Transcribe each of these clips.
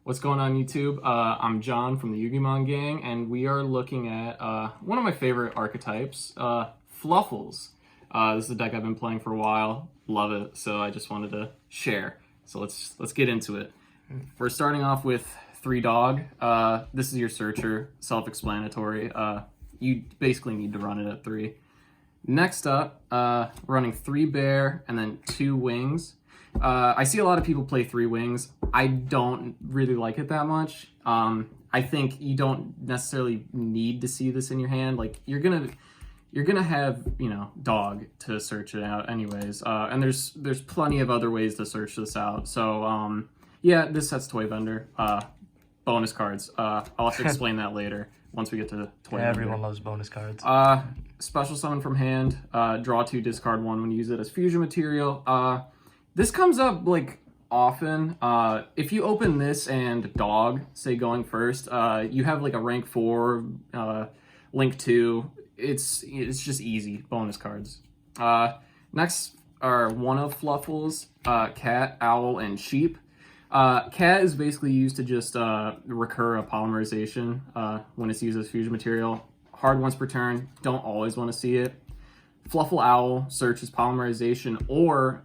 What's going on YouTube? I'm John from the Yugimon gang, and we are looking at one of my favorite archetypes, Fluffals. This is a deck I've been playing for a while. Love it, so I just wanted to share. So let's get into it. We're starting off with 3 dog. This is your searcher, self-explanatory. You basically need to run it at 3. Next up, running 3 bear and then 2 wings. I see a lot of people play 3 wings. I don't really like it that much. I think you don't necessarily need to see this in your hand. Like you're gonna have, you know, dog to search it out anyways. And there's plenty of other ways to search this out. So yeah, this sets toy vendor. Bonus cards. I'll have to explain that later once we get to toy vendor. Everyone loves bonus cards. Special summon from hand. Draw 2, discard 1 when you use it as fusion material. This comes up like often. If you open this and dog, say going first, you have like a rank 4, link 2. It's just easy bonus cards. Next are one of Fluffals, cat, owl, and sheep. Cat is basically used to just recur a polymerization when it's used as fusion material. Hard once per turn. Don't always want to see it. Fluffal owl searches polymerization, or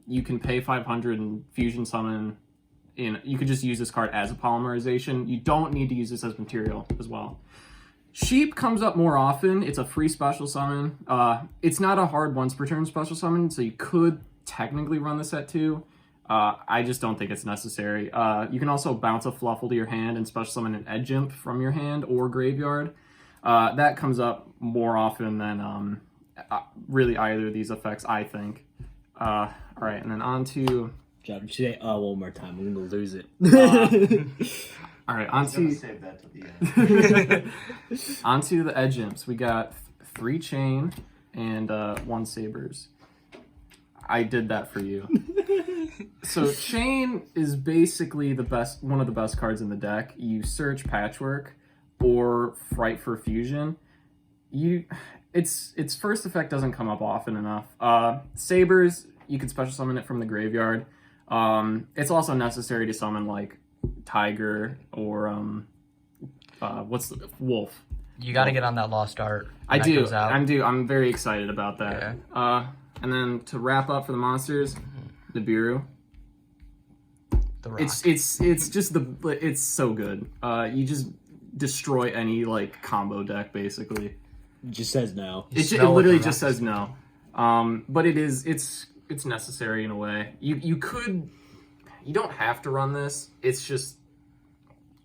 you can pay 500 and fusion summon. You could just use this card as a polymerization. You don't need to use this as material as well. Sheep comes up more often. It's a free special summon. It's not a hard once per turn special summon, so you could technically run this at 2. I just don't think it's necessary. You can also bounce a Fluffal to your hand and special summon an edge imp from your hand or graveyard. That comes up more often than really either of these effects, I think. All right, and then on to... John, you say one more time. We're going to lose it. All right, onto... Save that to the end. Onto the edge imps. We got 3 chain and 1 sabers. I did that for you. So chain is basically one of the best cards in the deck. You search patchwork or fright for fusion. Its first effect doesn't come up often enough. Sabers, you can special summon it from the graveyard. It's also necessary to summon like tiger or what's the wolf. You got to get on that lost art. I do. I'm very excited about that. Yeah. And then to wrap up for the monsters, Nibiru. The rock. It's so good. You just destroy any like combo deck basically. It just says no. It literally just says no. But it's necessary in a way. You don't have to run this. It's just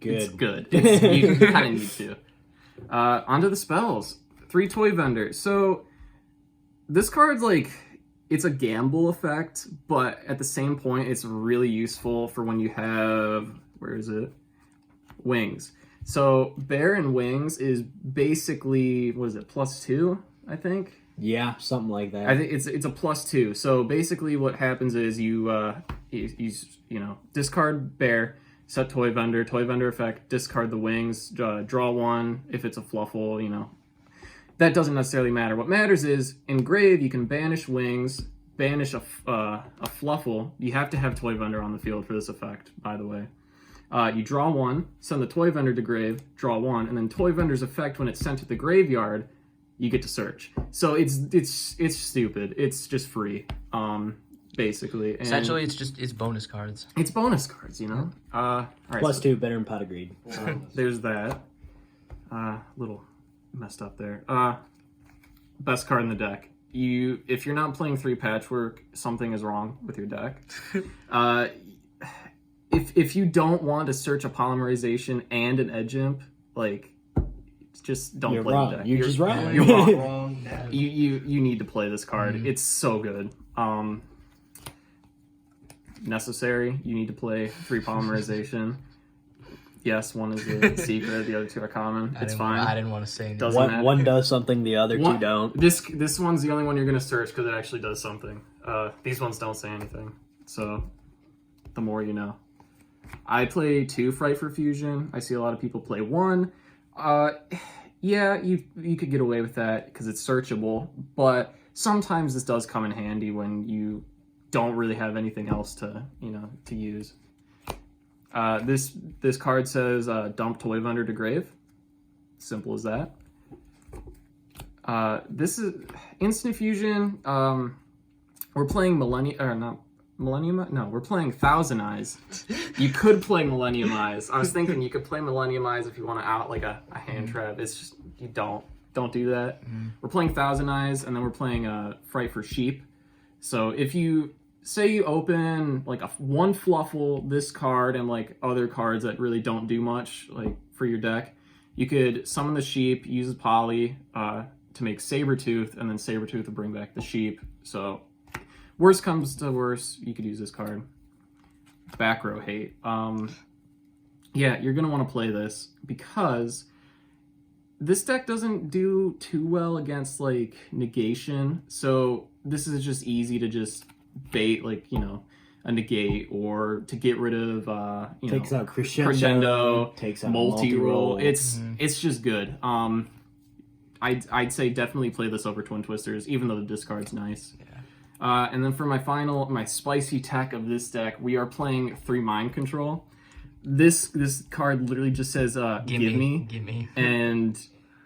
Good. It's good. You kind of need to. Onto the spells. 3 toy vendor. So this card's like, it's a gamble effect, but at the same point, it's really useful for when you have, where is it? Wings. So bear and wings is basically, what is it, +2, I think? Yeah, something like that. I think it's a +2. So basically what happens is you discard bear, set toy vendor effect, discard the wings, draw 1 if it's a Fluffal, you know. That doesn't necessarily matter. What matters is, in grave, you can banish wings, banish a Fluffal. You have to have toy vendor on the field for this effect, by the way. You draw 1, send the toy vendor to grave, draw 1, and then toy vendor's effect, when it's sent to the graveyard, you get to search. So it's stupid. It's just free, basically. And essentially, it's bonus cards. It's bonus cards, you know. All right, +2, better than pot of greed. There's that. Little messed up there. Best card in the deck. If you're not playing 3 patchwork, something is wrong with your deck. If you don't want to search a polymerization and an edge imp, like, just don't You're play wrong. the deck. You're just wrong. You're wrong. Wrong. You need to play this card. It's so good. Necessary. You need to play 3 polymerization. Yes, 1 is a secret. The other 2 are common. It's fine. I didn't want to say anything. Doesn't matter. One does something, the other 2 don't. This one's the only one you're gonna search because it actually does something. These ones don't say anything. So, the more you know. I play 2 Fright for Fusion. I see a lot of people play 1. Yeah, you could get away with that because it's searchable, but sometimes this does come in handy when you don't really have anything else to use. This card says dump toy vendor to grave. Simple as that. This is instant fusion. We're playing Millennium. No, we're playing Thousand Eyes. You could play Millennium Eyes. I was thinking you could play Millennium Eyes if you want to out like a hand trap. It's just you don't do that. We're playing Thousand Eyes, and then we're playing Fright for Sheep. So if you say you open like one Fluffal, this card, and like other cards that really don't do much like for your deck, you could summon the sheep, use the poly to make Sabretooth, and then Sabretooth will bring back the sheep. So worst comes to worst, you could use this card. Back row hate. Yeah, you're gonna want to play this because this deck doesn't do too well against like negation. So this is just easy to just bait like, you know, a negate or to get rid of Takes out crescendo, takes out multi-roll. It's just good. I'd say definitely play this over Twin Twisters, even though the discard's nice. Yeah. And then for my spicy tech of this deck, we are playing 3 Mind Control. This card literally just says give me, and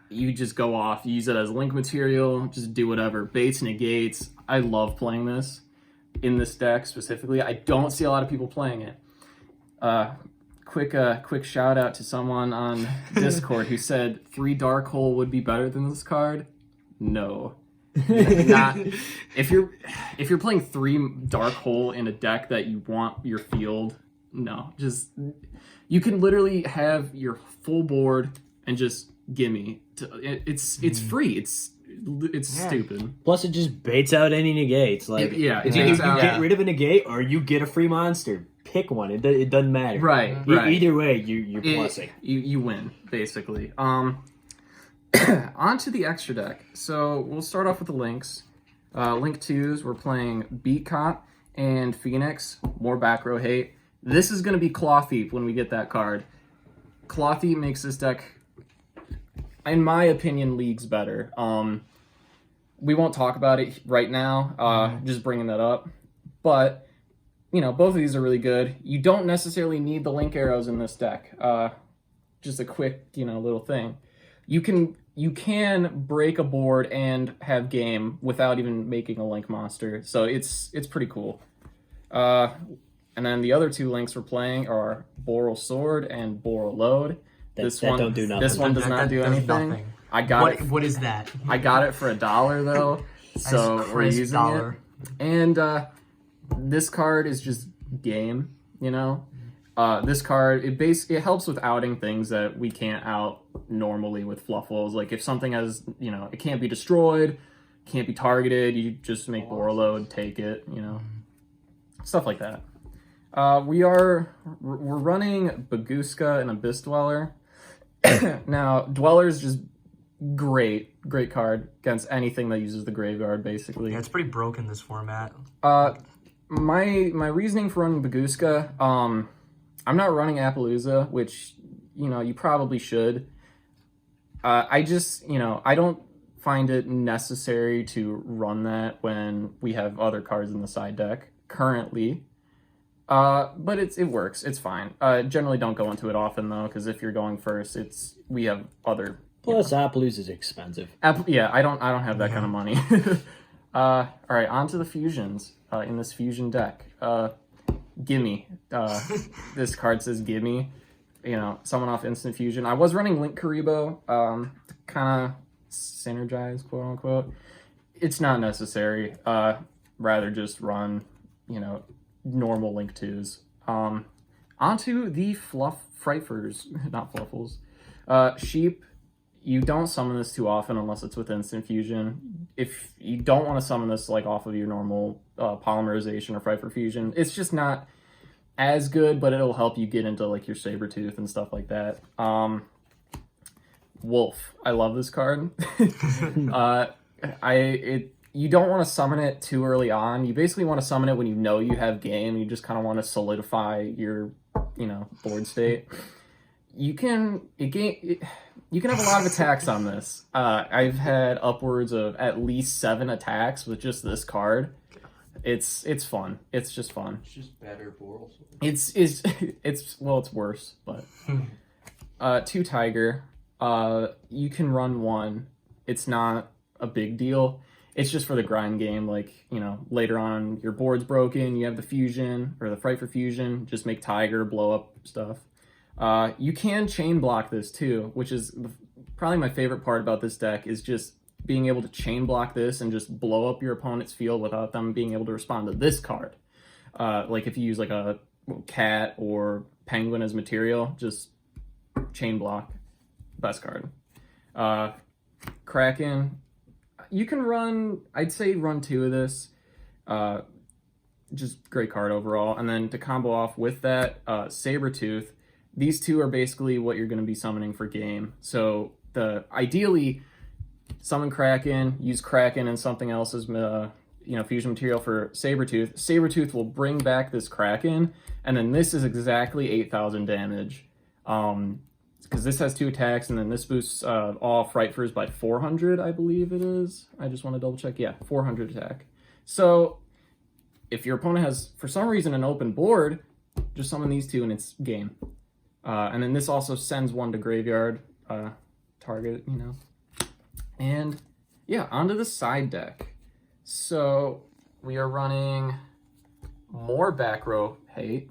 you just go off, use it as link material, just do whatever. Baits, negates. I love playing this in this deck specifically. I don't see a lot of people playing it. Quick shout out to someone on Discord who said 3 Dark Hole would be better than this card. No. Not if you're playing 3 Dark Hole in a deck that you want your field, no. Just you can literally have your full board and just gimme. It's free. It's stupid. Plus, it just baits out any negates. Like, it you baits out. get rid of a negate or you get a free monster. Pick one. It doesn't matter. Right. Either way, you're plussing. You win basically. On to the extra deck. So we'll start off with the links. Link 2s, we're playing Beat Cop and Phoenix. More back row hate. This is going to be Claw Thief when we get that card. Claw Thief makes this deck, in my opinion, leagues better. We won't talk about it right now, just bringing that up. But, you know, both of these are really good. You don't necessarily need the link arrows in this deck. Just a quick, little thing. You can break a board and have game without even making a link monster. So it's pretty cool. And then the other 2 links we're playing are Boral Sword and Boral Load. This one don't do nothing. This one does not do anything. I got it. What is that? I got it for $1 though, so we're using it. And this card is just game. This card it helps with outing things that we can't out normally with Fluffals. Like if something has it can't be destroyed, can't be targeted, you just make Boral Load, take it. Stuff like that. We're running Baguska and Abyss Dweller. Now, Dweller's just great card against anything that uses the graveyard, basically. Yeah, it's pretty broken this format. My reasoning for running Baguska, I'm not running Appaloosa, which, you probably should. I just, I don't find it necessary to run that when we have other cards in the side deck currently. But it works. It's fine. Generally don't go into it often though, because if you're going first, we have other. Plus, Appaloosa is expensive. Yeah, I don't have that kind of money. All right, on to the fusions in this fusion deck. Gimme. This card says gimme. Summon off instant fusion. I was running Link Karibo, to kind of synergize, quote unquote. It's not necessary. Rather just run, normal Link 2s. Onto the Frighters, not Fluffals. Sheep, you don't summon this too often unless it's with instant fusion. If you don't want to summon this like off of your normal polymerization or Fright for Fusion, it's just not as good, but it'll help you get into like your Sabretooth and stuff like that. Wolf, I love this card. You don't want to summon it too early on. You basically want to summon it when you have game. You just kind of want to solidify your, board state. You can have a lot of attacks on this. I've had upwards of at least 7 attacks with just this card. It's fun. It's just fun. It's just better balls. It's well, it's worse, but 2 tiger. You can run 1. It's not a big deal. It's just for the grind game. Like, you know, later on your board's broken, you have the fusion or the fright for fusion. Just make tiger, blow up stuff. You can chain block this too, which is probably my favorite part about this deck, is just being able to chain block this and just blow up your opponent's field without them being able to respond to this card. Like if you use like a cat or penguin as material, just chain block. Best card. Kraken. You can run, I'd say run 2 of this. Just great card overall. And then to combo off with that, Sabertooth. These 2 are basically what you're going to be summoning for game. So ideally, summon Kraken, use Kraken and something else as fusion material for Sabertooth. Sabertooth will bring back this Kraken, and then this is exactly 8,000 damage. Because this has 2 attacks, and then this boosts all Frightfurs by 400, I believe it is. I just want to double check. Yeah, 400 attack. So if your opponent has, for some reason, an open board, just summon these 2 and it's game. And then this also sends 1 to graveyard target, you know. And yeah, onto the side deck. So we are running more back row hate.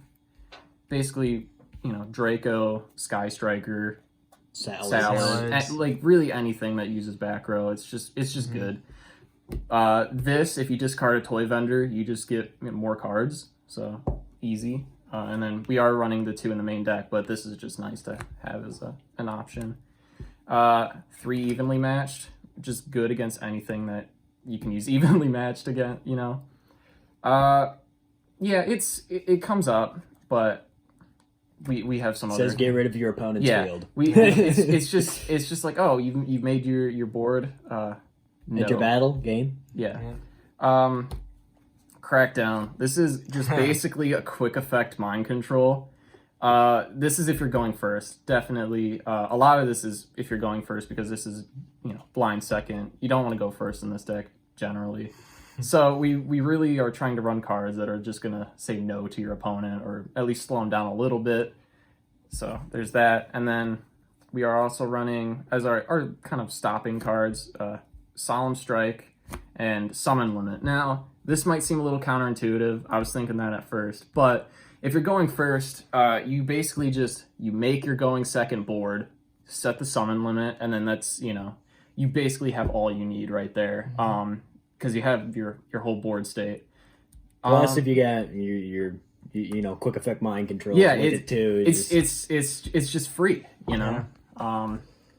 Basically, you know, Draco, Sky Striker, Salad, like really anything that uses back row. It's just good. This, if you discard a toy vendor, you just get more cards. So easy. And then we are running the 2 in the main deck, but this is just nice to have as an option. 3 evenly matched, just good against anything that you can use evenly matched again, you know. Yeah, it comes up, but we have some Says get rid of your opponent's field. It's just like, oh, you've made your board. No. Enter battle game. Yeah. Crackdown. This is just basically a quick effect mind control. This is if you're going first. Definitely. A lot of this is if you're going first, because this is, you know, blind second. You don't want to go first in this deck generally. So we really are trying to run cards that are just gonna say no to your opponent, or at least slow them down a little bit. So there's that. And then we are also running as our kind of stopping cards, Solemn Strike and Summon Limit. Now, this might seem a little counterintuitive. I was thinking that at first, but if you're going first, you basically you make your going second board, set the summon limit, and then that's, you know, you basically have all you need right there. Because you have your whole board state. Plus, if you got your quick effect mind control, yeah, it's just free, you know.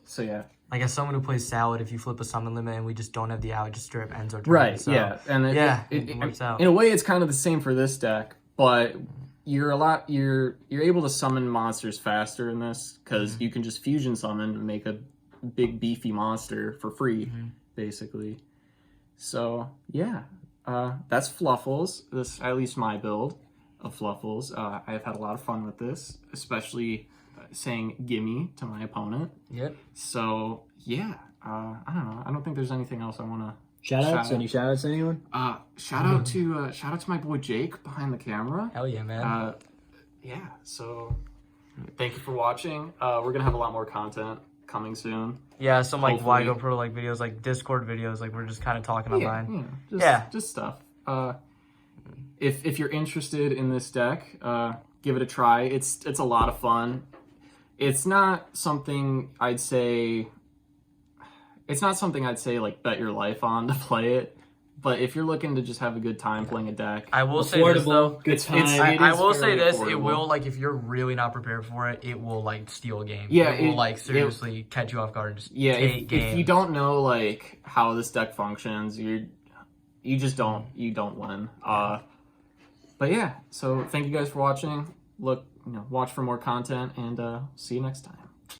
So yeah. Like as someone who plays Salad, if you flip a summon limit and we just don't have the out, just straight up ends our turn. Right. So, yeah. And it works out. In a way, it's kind of the same for this deck, but you're able to summon monsters faster in this, because you can just fusion summon and make a big beefy monster for free, basically. So yeah, that's Fluffals. This, at least my build of Fluffals. I've had a lot of fun with this, especially saying gimme to my opponent. Yep. So yeah, I don't know. I don't think there's anything else I want to shout outs. Any shout outs to anyone? Shout out to my boy Jake behind the camera. Hell yeah, man. Yeah. So thank you for watching. We're gonna have a lot more content coming soon. Yeah, some like Hopefully. Why Go Pro like videos, like Discord videos, like we're just kind of talking online. Just stuff. If you're interested in this deck, give it a try. It's a lot of fun. It's not something I'd say like bet your life on to play it. But if you're looking to just have a good time playing a deck, I will say this though. Good time. I will say this: it will, like, if you're really not prepared for it, it will like steal a game. Yeah, it will like seriously catch you off guard. And just if you don't know like how this deck functions, you don't win. But yeah, so thank you guys for watching. Watch for more content, and see you next time.